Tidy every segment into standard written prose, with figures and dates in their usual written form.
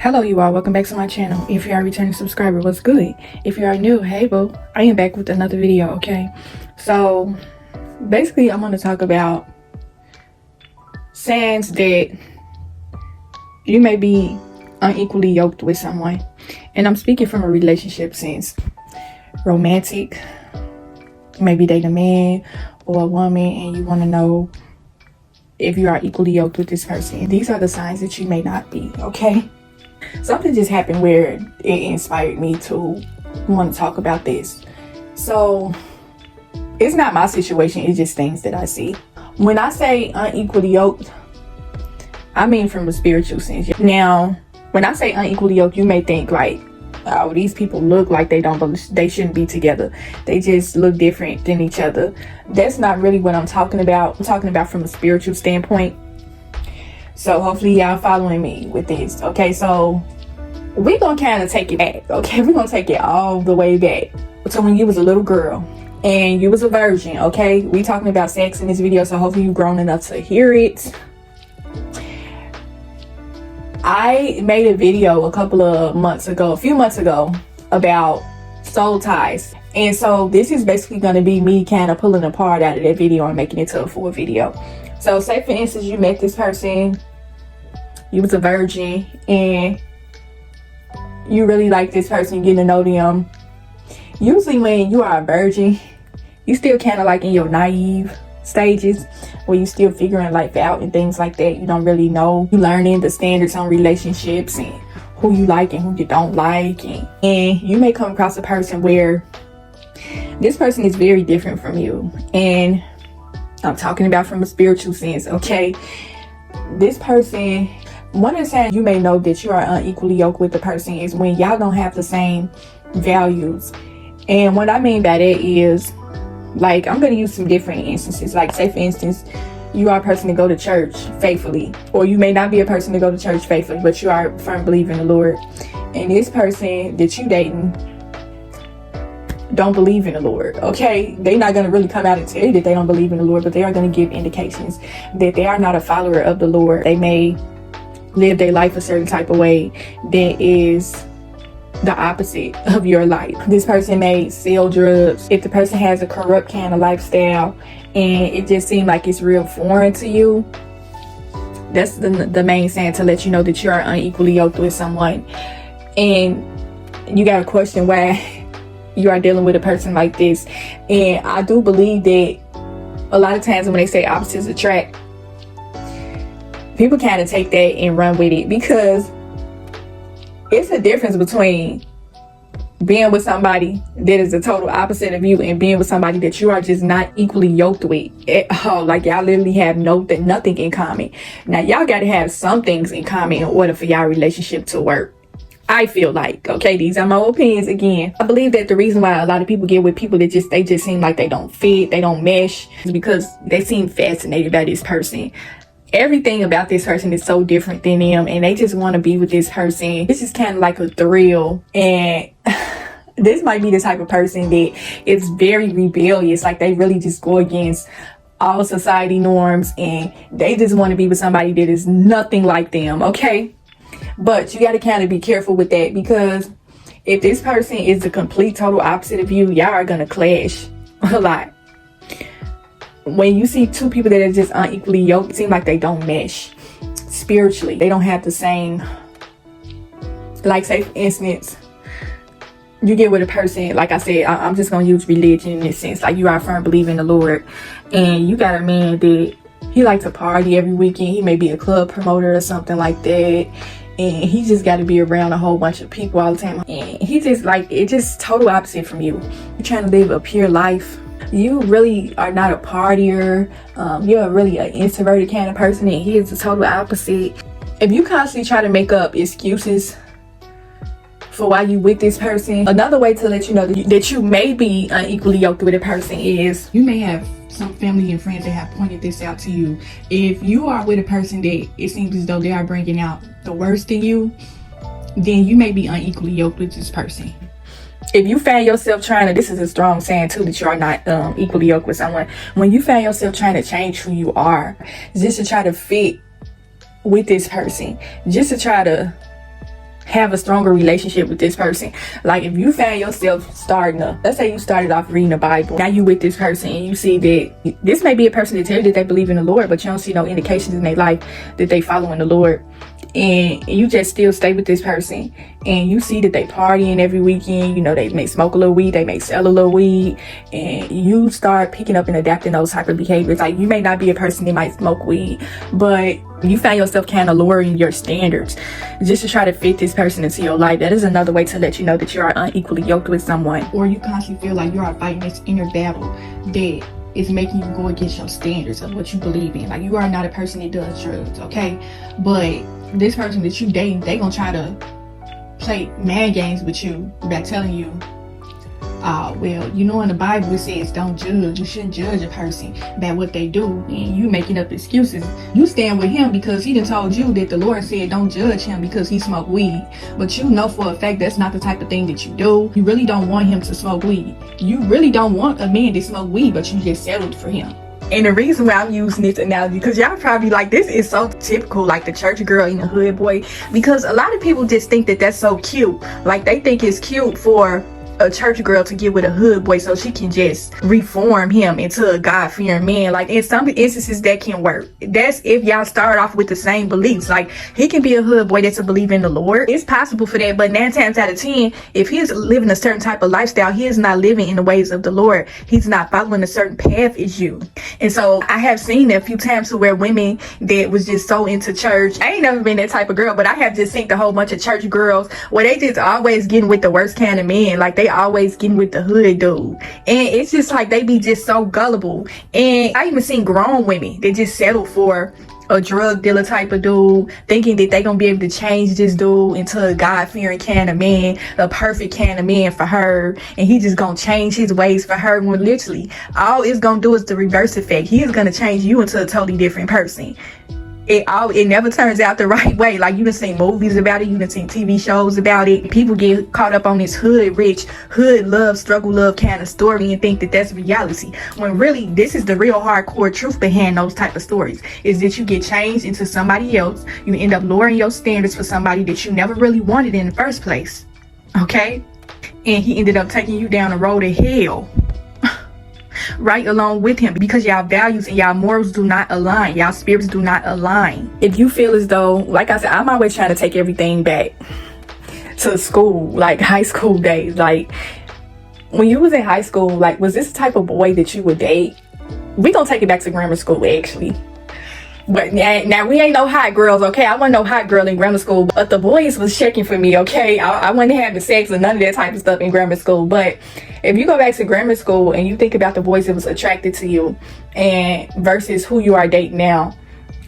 Hello you all, welcome back to my channel. If you are a returning subscriber, what's good? If you are new, hey boo, I am back with another video, okay? So basically I'm going to talk about signs that you may be unequally yoked with someone. And I'm speaking from a relationship sense. Romantic, you may be dating a man or a woman and you want to know if you are equally yoked with this person. These are the signs that you may not be, okay? Something just happened where it inspired me to want to talk about this. So it's not my situation, it's just things that I see. When I say unequally yoked, I mean from a spiritual sense. Now, when I say unequally yoked, you may think like, oh, these people look like they shouldn't be together. They just look different than each other. That's not really what I'm talking about. I'm talking about from a spiritual standpoint. So hopefully y'all following me with this. Okay, so we're gonna kind of take it back. Okay, we're gonna take it all the way back to when you was a little girl and you was a virgin. Okay, we talking about sex in this video, so hopefully you've grown enough to hear it. I made a video a few months ago about soul ties. And so this is basically going to be me kind of pulling a part out of that video and making it to a full video. So say for instance, you met this person, you was a virgin, and you really like this person, getting to know them. Usually when you are a virgin, you still kind of like in your naive stages where you still figuring life out and things like that. You don't really know. You learning the standards on relationships and who you like and who you don't like. And you may come across a person where this person is very different from you. And I'm talking about from a spiritual sense, okay? This person, one of the signs you may know that you are unequally yoked with the person is when y'all don't have the same values. And what I mean by that is, like, I'm going to use some different instances. Like, say for instance, you are a person to go to church faithfully, or you may not be a person to go to church faithfully, but you are a firm believer in the Lord. And this person that you dating don't believe in the Lord, okay? They're not going to really come out and tell you that they don't believe in the Lord, but they are going to give indications that they are not a follower of the Lord. They may live their life a certain type of way that is the opposite of your life. This person may sell drugs. If the person has a corrupt kind of lifestyle and it just seems like it's real foreign to you, that's the main sign to let you know that you are unequally yoked with someone. And you got to question why you are dealing with a person like this. And I do believe that a lot of times when they say opposites attract, people kind of take that and run with it, because it's a difference between being with somebody that is the total opposite of you and being with somebody that you are just not equally yoked with at all. Like, y'all literally have nothing in common. Now, y'all got to have some things in common in order for y'all relationship to work, I feel like. Okay, these are my opinions again. I believe that the reason why a lot of people get with people that they just seem like they don't fit, they don't mesh, is because they seem fascinated by this person. Everything about this person is so different than them, and they just want to be with this person. This is kind of like a thrill. And this might be the type of person that is very rebellious. Like, they really just go against all society norms and they just want to be with somebody that is nothing like them, okay? But you got to kind of be careful with that, because if this person is the complete total opposite of you, y'all are going to clash a lot. When you see two people that are just unequally yoked, it seems like they don't mesh spiritually. They don't have the same, like, say for instance, you get with a person, like I said, I'm just going to use religion in this sense. Like, you are a firm believer in the Lord, and you got a man that he likes to party every weekend. He may be a club promoter or something like that. And he just got to be around a whole bunch of people all the time. And he just like, it's just total opposite from you. You're trying to live a pure life. You really are not a partier. You're really an introverted kind of person, and he is the total opposite. If you constantly try to make up excuses for why you with this person, another way to let you know that you may be unequally yoked with a person is you may have some family and friends that have pointed this out to you. If you are with a person that it seems as though they are bringing out the worst in you, then you may be unequally yoked with this person. If you find yourself trying to, this is a strong saying too, that you are not equally yoked with someone. When you find yourself trying to change who you are, just to try to fit with this person, just to try to have a stronger relationship with this person. Like if you find yourself let's say you started off reading the Bible, now you with this person and you see that this may be a person that tell you that they believe in the Lord, but you don't see no indications in their life that they following the Lord, and you just still stay with this person, and you see that they partying every weekend, you know, they may smoke a little weed, they may sell a little weed, and you start picking up and adapting those type of behaviors. Like you may not be a person that might smoke weed, but you find yourself kind of lowering your standards just to try to fit this person into your life. That is another way to let you know that you are unequally yoked with someone. Or you constantly feel like you are fighting this inner battle that is making you go against your standards of what you believe in. Like you are not a person that does drugs, okay? But this person that you dating, they gonna try to play mind games with you by telling you, well, you know, in the Bible it says don't judge. You shouldn't judge a person by what they do, and you making up excuses. You stand with him because he done told you that the Lord said don't judge him because he smoked weed, but you know for a fact that's not the type of thing that you do. You really don't want him to smoke weed. You really don't want a man to smoke weed, but you just settled for him. And the reason why I'm using this analogy, because y'all probably like, this is so typical, like the church girl and the hood boy, because a lot of people just think that that's so cute. Like they think it's cute for a church girl to get with a hood boy so she can just reform him into a God-fearing man. Like in some instances that can work. That's if y'all start off with the same beliefs. Like he can be a hood boy that's a believer in the Lord. It's possible for that, but 9 times out of 10, if he's living a certain type of lifestyle, he is not living in the ways of the Lord. He's not following a certain path as you. And so I have seen it a few times to where women that was just so into church. I ain't never been that type of girl, but I have just seen a whole bunch of church girls where they just always getting with the worst kind of men. Like they always getting with the hood dude, and it's just like they be just so gullible. And I even seen grown women that just settle for a drug dealer type of dude, thinking that they gonna be able to change this dude into a God-fearing kind of man, a perfect kind of man for her, and he just gonna change his ways for her, when literally all it's gonna do is the reverse effect. He is gonna change you into a totally different person. It never turns out the right way. Like you done seen movies about it, you done seen TV shows about it. People get caught up on this hood rich, hood love, struggle love kind of story and think that that's reality, when really this is the real hardcore truth behind those type of stories, is that you get changed into somebody else. You end up lowering your standards for somebody that you never really wanted in the first place, okay? And he ended up taking you down the road of hell right along with him, because y'all values and y'all morals do not align, y'all spirits do not align. If you feel as though, like I said, I'm always trying to take everything back to school, like high school days. Like when you was in high school, like was this the type of boy that you would date? We gonna take it back to grammar school actually. But now we ain't no hot girls, okay? I wasn't no hot girl in grammar school, but the boys was checking for me, okay? I wasn't having sex or none of that type of stuff in grammar school. But if you go back to grammar school and you think about the boys that was attracted to you and versus who you are dating now,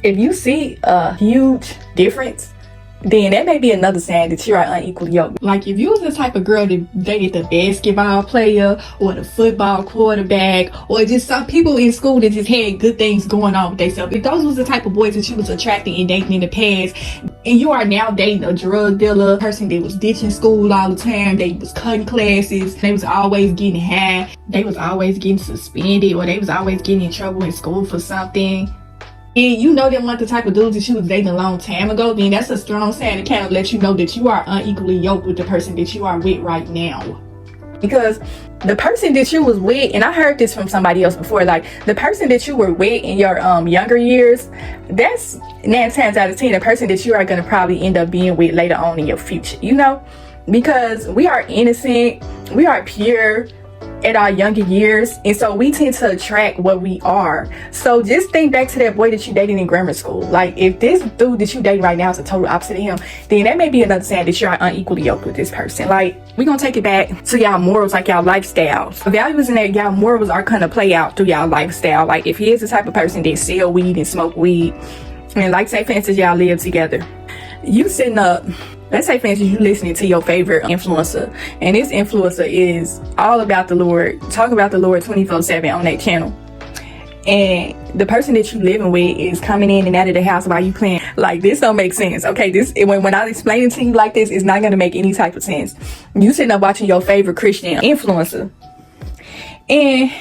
if you see a huge difference, then that may be another sign that you are unequally yoked. Like if you was the type of girl that dated the basketball player or the football quarterback, or just some people in school that just had good things going on with themselves, if those was the type of boys that you was attracting and dating in the past, and you are now dating a drug dealer, person that was ditching school all the time, they was cutting classes, they was always getting high, they was always getting suspended, or they was always getting in trouble in school for something, and you know them weren't the type of dudes that you was dating a long time ago, then that's a strong sign to kind of let you know that you are unequally yoked with the person that you are with right now. Because the person that you was with, and I heard this from somebody else before, like the person that you were with in your younger years, that's 9 times out of 10 the person that you are going to probably end up being with later on in your future, you know? Because we are innocent, we are pure at our younger years, and so we tend to attract what we are. So just think back to that boy that you dated in grammar school. Like if this dude that you dating right now is a total opposite of him, then that may be another sign that you're unequally yoked with this person. Like we're gonna take it back to y'all morals, like y'all lifestyles. The values in that y'all morals are gonna play out through y'all lifestyle. Like if he is the type of person that sell weed and smoke weed, and like say for instance y'all live together, you sitting up, let's say for instance you listening to your favorite influencer, and this influencer is all about the Lord, talk about the Lord 24/7 on that channel, and the person that you living with is coming in and out of the house while you playing. Like this don't make sense, okay? This when I explain it to you like this, it's not gonna make any type of sense. You sitting up watching your favorite Christian influencer, and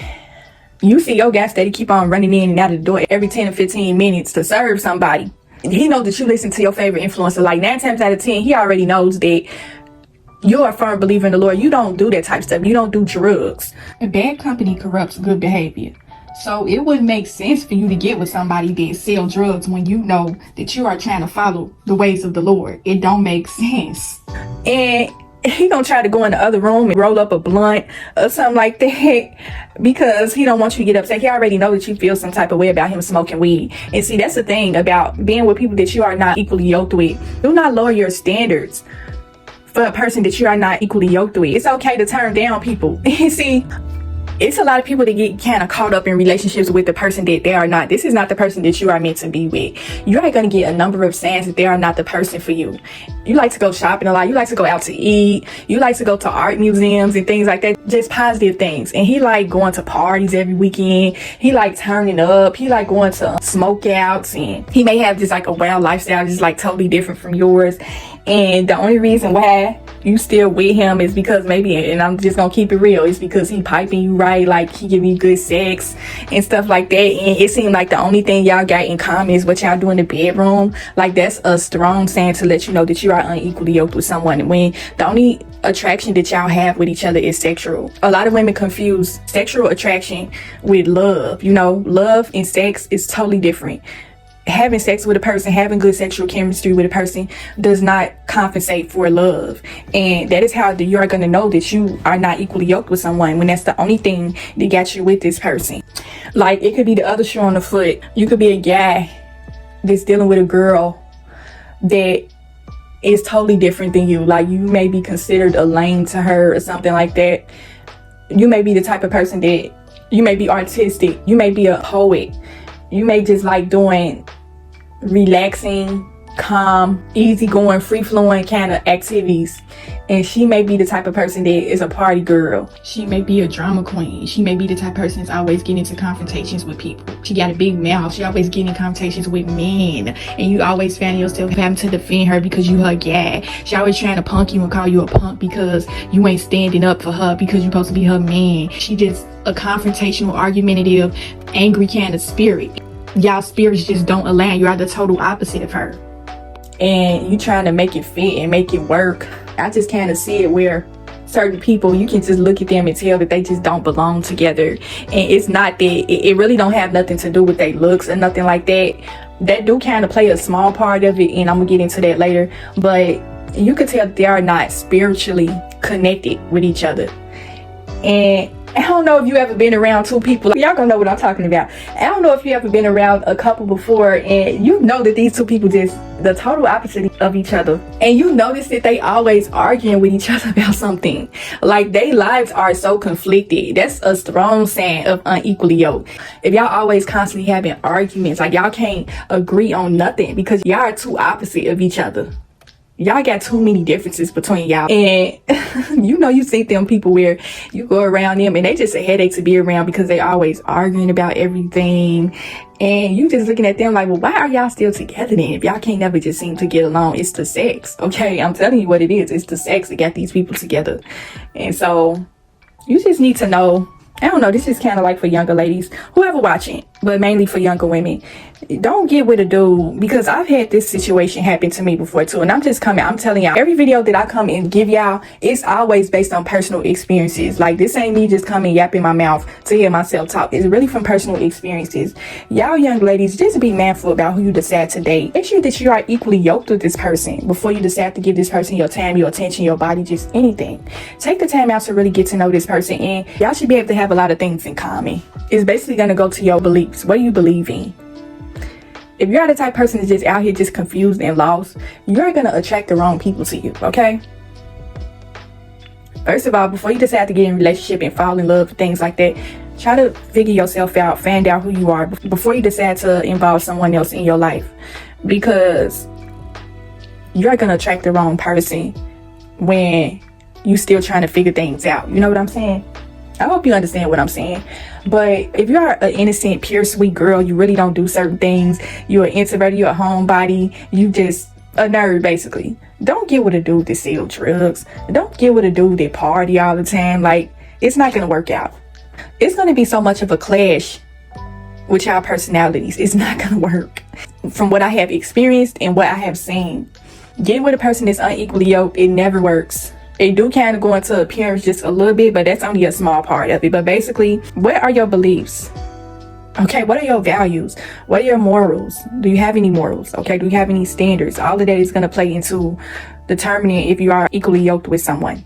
you see your guy steady keep on running in and out of the door every 10 or 15 minutes to serve somebody. he knows that you listen to your favorite influencer. Like 9 times out of 10, he already knows that you're a firm believer in the Lord. You don't do that type of stuff. You don't do drugs. And bad company corrupts good behavior. So it wouldn't make sense for you to get with somebody that sell drugs when you know that you are trying to follow the ways of the Lord. It don't make sense. And he gonna try to go in the other room and roll up a blunt or something like that because he don't want you to get upset. He already know that you feel some type of way about him smoking weed. And see, that's the thing about being with people that you are not equally yoked with. Do not lower your standards for a person that you are not equally yoked with. It's okay to turn down people. See, it's a lot of people that get kind of caught up in relationships with the person that they are not. This is not the person that you are meant to be with. You are going to get a number of signs that they are not the person for you. You like to go shopping a lot. You like to go out to eat. You like to go to art museums and things like that. Just positive things. And he like going to parties every weekend. He like turning up. He like going to smoke outs. And he may have just like a wild lifestyle, just like totally different from yours. And the only reason why you still with him is because maybe, and I'm just gonna keep it real, it's because he piping you right, like he giving you good sex and stuff like that. And it seemed like the only thing y'all got in common is what y'all do in the bedroom. Like that's a strong sign to let you know that you are unequally yoked with someone, when the only attraction that y'all have with each other is sexual. A lot of women confuse sexual attraction with love. You know, love and sex is totally different. Having sex with a person, having good sexual chemistry with a person does not compensate for love. And that is how you are going to know that you are not equally yoked with someone, when that's the only thing that got you with this person. Like, it could be the other shoe on the foot. You could be a guy that's dealing with a girl that is totally different than you. Like, you may be considered a lame to her or something like that. You may be the type of person that you may be artistic. You may be a poet. You may just like doing relaxing, calm, easygoing, free-flowing kind of activities. And she may be the type of person that is a party girl. She may be a drama queen. She may be the type of person that's always getting into confrontations with people. She got a big mouth. She always getting in confrontations with men. And you always find yourself having to defend her because you her guy. She always trying to punk you and call you a punk because you ain't standing up for her, because you're supposed to be her man. She just a confrontational, argumentative, angry kind of spirit. Y'all spirits just don't align. You are the total opposite of her. And you trying to make it fit and make it work. I just kind of see it where certain people, you can just look at them and tell that they just don't belong together. And it's not that, it really don't have nothing to do with their looks or nothing like that. That do kind of play a small part of it, and I'm gonna get into that later. But you could tell that they are not spiritually connected with each other. And I don't know if you ever been around two people. Y'all gonna know what I'm talking about. I don't know if you ever been around a couple before, and you know that these two people just the total opposite of each other. And you notice that they always arguing with each other about something. Like, their lives are so conflicted. That's a strong sign of unequally yoked. If y'all always constantly having arguments, like y'all can't agree on nothing because y'all are too opposite of each other. Y'all got too many differences between y'all. And you know, you see them people where you go around them and they just a headache to be around because they always arguing about everything. And you just looking at them like, well, why are y'all still together then? If y'all can't never just seem to get along, it's the sex. Okay, I'm telling you what it is. It's the sex that got these people together. And so you just need to know, I don't know, this is kind of like for younger ladies, whoever watching, but mainly for younger women. Don't get with a dude, because I've had this situation happen to me before too. And I'm telling y'all, every video that I come and give y'all, it's always based on personal experiences. Like, this ain't me just coming yapping my mouth to hear myself talk. It's really from personal experiences. Y'all young ladies, just be mindful about who you decide to date. Make sure that you are equally yoked with this person before you decide to give this person your time, your attention, your body, just anything. Take the time out to really get to know this person, and y'all should be able to have a lot of things in common. It's basically going to go to your beliefs. What do you believe in? If you're the type of person that's just out here just confused and lost, you're going to attract the wrong people to you, okay? First of all, before you decide to get in a relationship and fall in love, things like that, try to figure yourself out, find out who you are before you decide to involve someone else in your life. Because you're going to attract the wrong person when you still trying to figure things out. You know what I'm saying? I hope you understand what I'm saying. But if you are an innocent, pure, sweet girl, you really don't do certain things, you're an introvert, you're a homebody, you just a nerd basically. Don't get with a dude that sell drugs. Don't get with a dude that party all the time. Like, it's not gonna work out. It's gonna be so much of a clash with y'all personalities. It's not gonna work. from what I have experienced and what I have seen, getting with a person that's unequally yoked, it never works. They do kind of go into appearance just a little bit, but that's only a small part of it. But basically, what are your beliefs? Okay, what are your values? What are your morals? Do you have any morals? Okay, do you have any standards? All of that is going to play into determining if you are equally yoked with someone.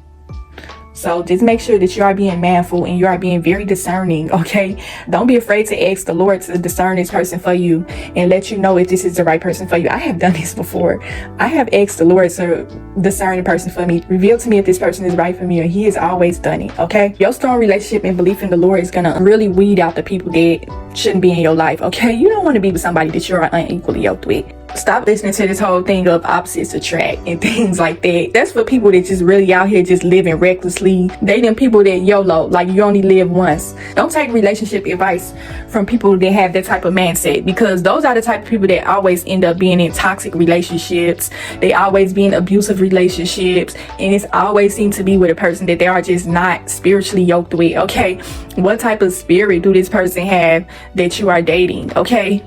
So just make sure that you are being mindful and you are being very discerning, okay? Don't be afraid to ask the Lord to discern this person for you and let you know if this is the right person for you. I have done this before. I have asked the Lord to discern the person for me, reveal to me if this person is right for me, and he has always done it, okay? Your strong relationship and belief in the Lord is gonna really weed out the people that shouldn't be in your life, okay? You don't want to be with somebody that you're unequally yoked with. Stop listening to this whole thing of opposites attract and things like that. That's for people that just really out here just living recklessly. Dating people that YOLO, like you only live once. Don't take relationship advice from people that have that type of mindset, because those are the type of people that always end up being in toxic relationships. They always be in abusive relationships, and it's always seem to be with a person that they are just not spiritually yoked with, okay? What type of spirit do this person have that you are dating, okay?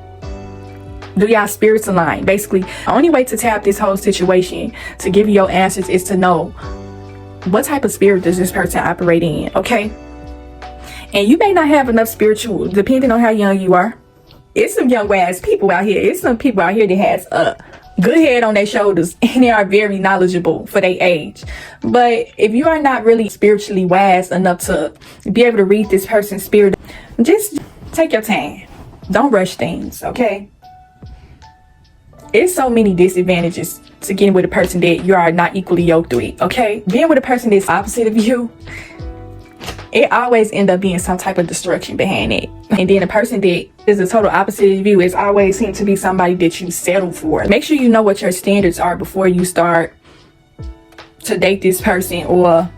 Do y'all spirits align? Basically, the only way to tap this whole situation to give you your answers is to know what type of spirit does this person operate in, okay? And you may not have enough spiritual, depending on how young you are. It's some young wise people out here. It's some people out here that has a good head on their shoulders and they are very knowledgeable for their age. But if you are not really spiritually wise enough to be able to read this person's spirit, just take your time. Don't rush things, okay? It's so many disadvantages to getting with a person that you are not equally yoked with, okay? Being with a person that's opposite of you, it always ends up being some type of destruction behind it. And then a person that is the total opposite of you is always seem to be somebody that you settle for. Make sure you know what your standards are before you start to date this person or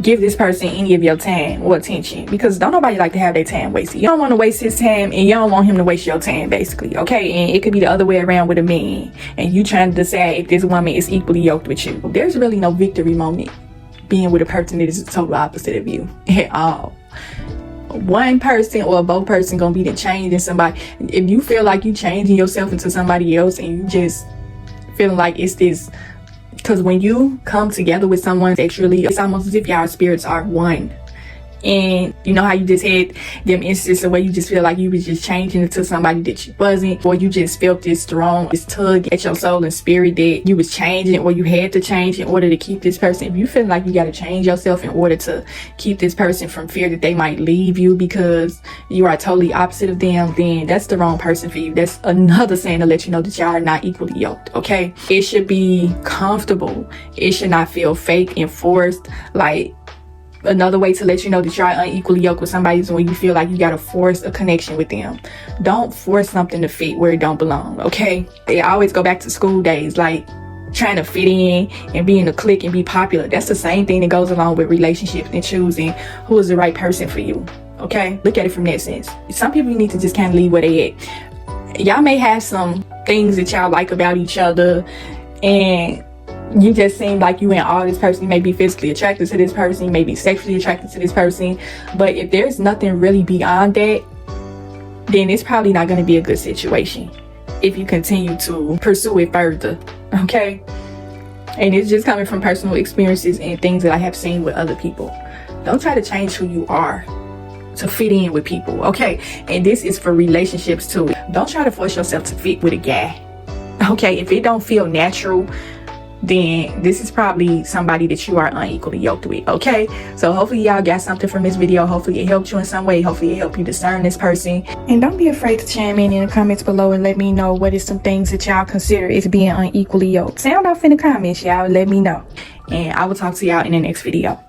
give this person any of your time or attention, because don't nobody like to have their time wasted. You don't want to waste his time and you don't want him to waste your time, basically, okay? And it could be the other way around with a man and you trying to decide if this woman is equally yoked with you. There's really no victory moment being with a person that is the total opposite of you at all. One person or both person gonna be the change in somebody. If you feel like you changing yourself into somebody else and you just feeling like it's this, because when you come together with someone sexually, it's almost as if y'all spirits are one. And you know how you just had them instances where you just feel like you was just changing into somebody that you wasn't, or you just felt this strong, this tug at your soul and spirit that you was changing, or you had to change in order to keep this person. If you feel like you got to change yourself in order to keep this person from fear that they might leave you because you are totally opposite of them, then that's the wrong person for you. That's another sign to let you know that y'all are not equally yoked, okay? It should be comfortable. It should not feel fake and forced. Like, another way to let you know that you're unequally yoked with somebody is when you feel like you gotta force a connection with them. Don't force something to fit where it don't belong, okay? They always go back to school days, like trying to fit in and be in a clique and be popular. That's the same thing that goes along with relationships and choosing who is the right person for you, okay? Look at it from that sense. Some people need to just kind of leave where they at. Y'all may have some things that y'all like about each other, and you just seem like you and all this person. You may be physically attracted to this person, you may be sexually attracted to this person, but if there's nothing really beyond that, then it's probably not going to be a good situation if you continue to pursue it further, okay? And it's just coming from personal experiences and things that I have seen with other people. Don't try to change who you are to fit in with people, okay? And this is for relationships too. Don't try to force yourself to fit with a guy, okay? If it don't feel natural, then this is probably somebody that you are unequally yoked with, okay? So hopefully y'all got something from this video. Hopefully it helped you in some way. Hopefully it helped you discern this person. And don't be afraid to chime in the comments below and let me know what is some things that y'all consider as being unequally yoked. Sound off in the comments, y'all. Let me know. And I will talk to y'all in the next video.